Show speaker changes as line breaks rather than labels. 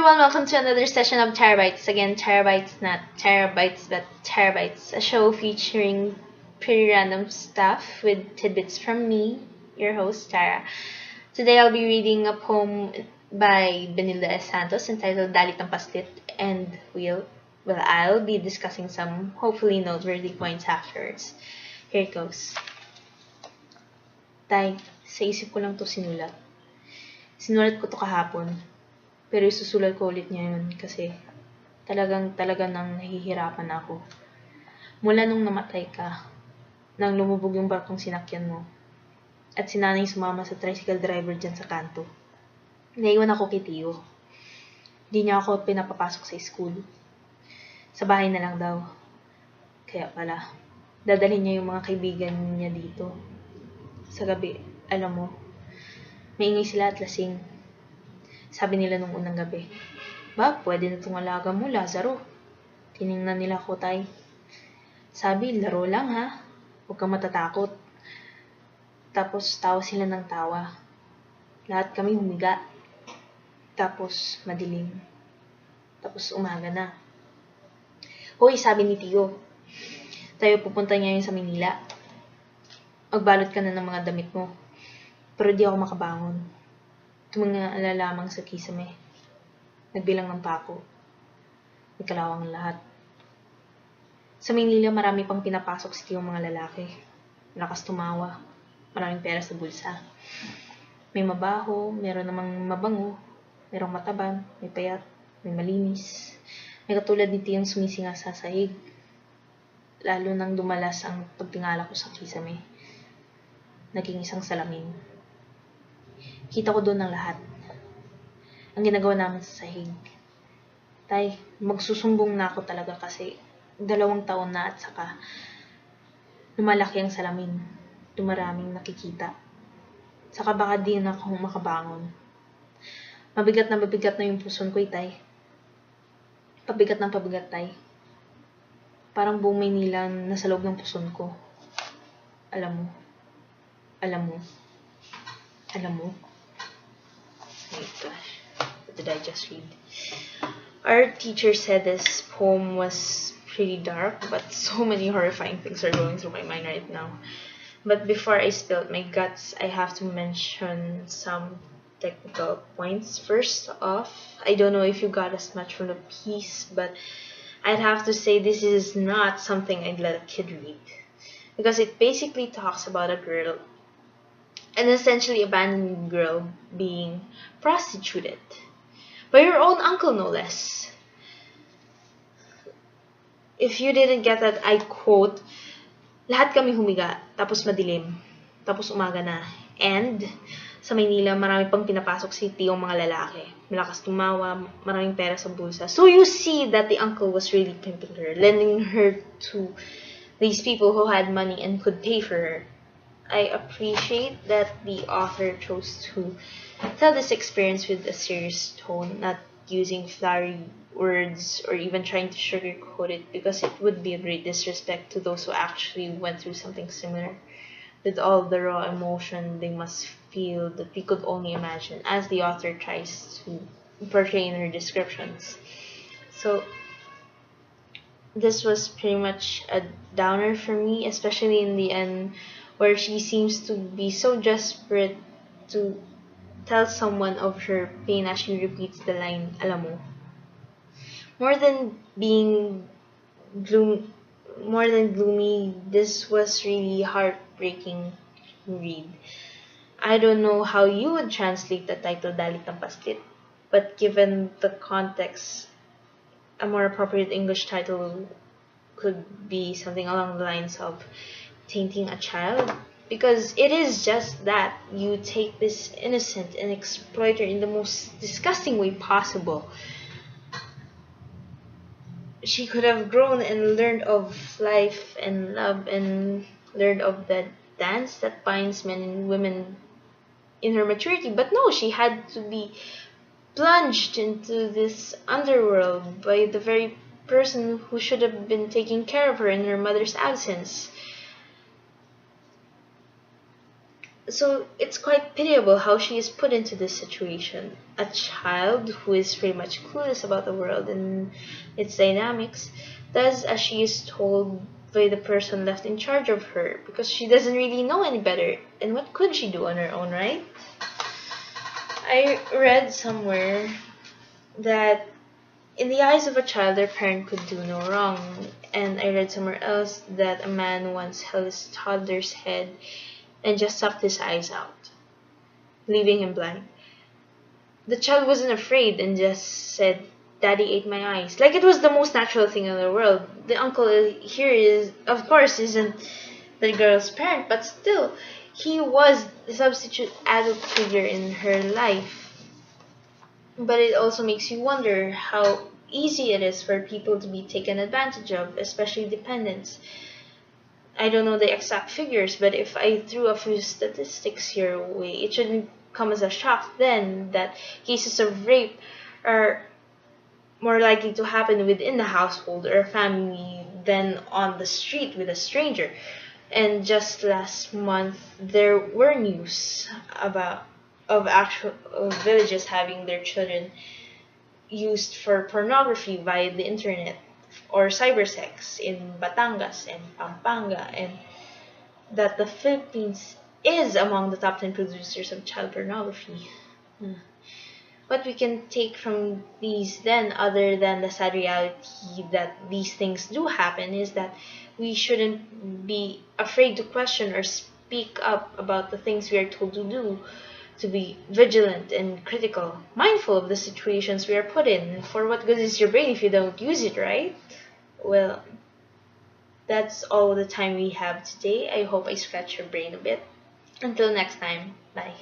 everyone, welcome to another session of Tarabytes. Again, Tarabytes, not terabytes, but Tarabytes, a show featuring pretty random stuff with tidbits from me, your host, Tara. Today I'll be reading a poem by Benilda S. Santos entitled Dalit ng Paslit, and I'll be discussing some hopefully noteworthy points afterwards. Here it goes. Tay, sa isip ko lang to sinulat. Sinulat ko to kahapon. Pero isusulat ko ulit ngayon kasi talaga nang nahihirapan ako. Mula nung namatay ka, nang lumubog yung barkong sinakyan mo, at si nanay sumama sa tricycle driver dyan sa kanto. Naiwan ako kay Tio. Di niya ako pinapapasok sa school. Sa bahay na lang daw. Kaya pala, dadalhin niya yung mga kaibigan niya dito. Sa gabi, alam mo, maingay sila at lasing. Sabi nila nung unang gabi, "Ba, pwede na itong alaga mo, Lazaro." Tiningnan nila ko, Tay. Sabi, "Laro lang ha. Huwag kang matatakot." Tapos tawa sila ng tawa. Lahat kami humiga. Tapos madilim. Tapos umaga na. Hoy, sabi ni Tio. Tayo pupunta ngayon sa Manila. Magbalot ka na ng mga damit mo. Pero di ako makabangon. Tumingala lamang sa kisame. Nagbilang ng pako. May kalawang lahat. Sa Maynila, marami pang pinapasok si Tiyong mga lalaki. Malakas tumawa. Maraming pera sa bulsa. May mabaho, meron namang mabango, merong matabang, may payat, may malinis. May katulad ni Tiyong sumisinga sa sahig. Lalo nang dumalas ang pagtingala ko sa kisame. Naging isang salamin. Kita ko doon ang lahat. Ang ginagawa namin sa sahig. Tay, magsusumbong na ako talaga kasi 2 taon na at saka lumalaki ang salamin. Dumaraming nakikita. Saka baka di na ako makabangon. Mabigat na yung puson ko, Tay. Pabigat ng pabigat, Tay. Parang buong Maynila nasa loob ng puson ko. Alam mo. Oh my gosh, what did I just read? Our teacher said this poem was pretty dark, but so many horrifying things are going through my mind right now. But before I spill my guts, I have to mention some technical points. First off, I don't know if you got as much from the piece, but I'd have to say this is not something I'd let a kid read. Because it basically talks about a girl, an essentially abandoned girl, being prostituted by your own uncle, no less. If you didn't get that, I quote, "Lahat kami humiga, tapos madilim, tapos umaga na. And sa Maynila, marami pang pinapasok si Tiyong mga lalaki. Malakas tumawa, maraming pera sa bulsa." So you see that the uncle was really pimping her, lending her to these people who had money and could pay for her. I appreciate that the author chose to tell this experience with a serious tone, not using flowery words or even trying to sugarcoat it, because it would be a great disrespect to those who actually went through something similar. With all the raw emotion they must feel that we could only imagine, as the author tries to portray in her descriptions. So this was pretty much a downer for me, especially in the end, where she seems to be so desperate to tell someone of her pain as she repeats the line, "Alam mo." More than gloomy, this was really heartbreaking to read. I don't know how you would translate the title Dalit ng Paslit, but given the context, a more appropriate English title could be something along the lines of tainting a child, because it is just that. You take this innocent and exploit her in the most disgusting way possible. She could have grown and learned of life and love and learned of the dance that binds men and women in her maturity, but no, she had to be plunged into this underworld by the very person who should have been taking care of her in her mother's absence. So it's quite pitiable how she is put into this situation. A child who is pretty much clueless about the world and its dynamics does as she is told by the person left in charge of her because she doesn't really know any better. And what could she do on her own, right? I read somewhere that in the eyes of a child, their parent could do no wrong. And I read somewhere else that a man once held his toddler's head and just sucked his eyes out, leaving him blind. The child wasn't afraid and just said, "Daddy ate my eyes." Like it was the most natural thing in the world. The uncle here is, of course, isn't the girl's parent, but still, he was the substitute adult figure in her life. But it also makes you wonder how easy it is for people to be taken advantage of, especially dependents. I don't know the exact figures, but if I threw a few statistics your way, it shouldn't come as a shock then that cases of rape are more likely to happen within the household or family than on the street with a stranger. And just last month, there were news about of villages having their children used for pornography via the internet or cybersex in Batangas and Pampanga, and that the Philippines is among the top 10 producers of child pornography. Hmm. What we can take from these then, other than the sad reality that these things do happen, is that we shouldn't be afraid to question or speak up about the things we are told to do, to be vigilant and critical, mindful of the situations we are put in. For what good is your brain if you don't use it, right? Well, that's all the time we have today. I hope I scratched your brain a bit. Until next time, bye.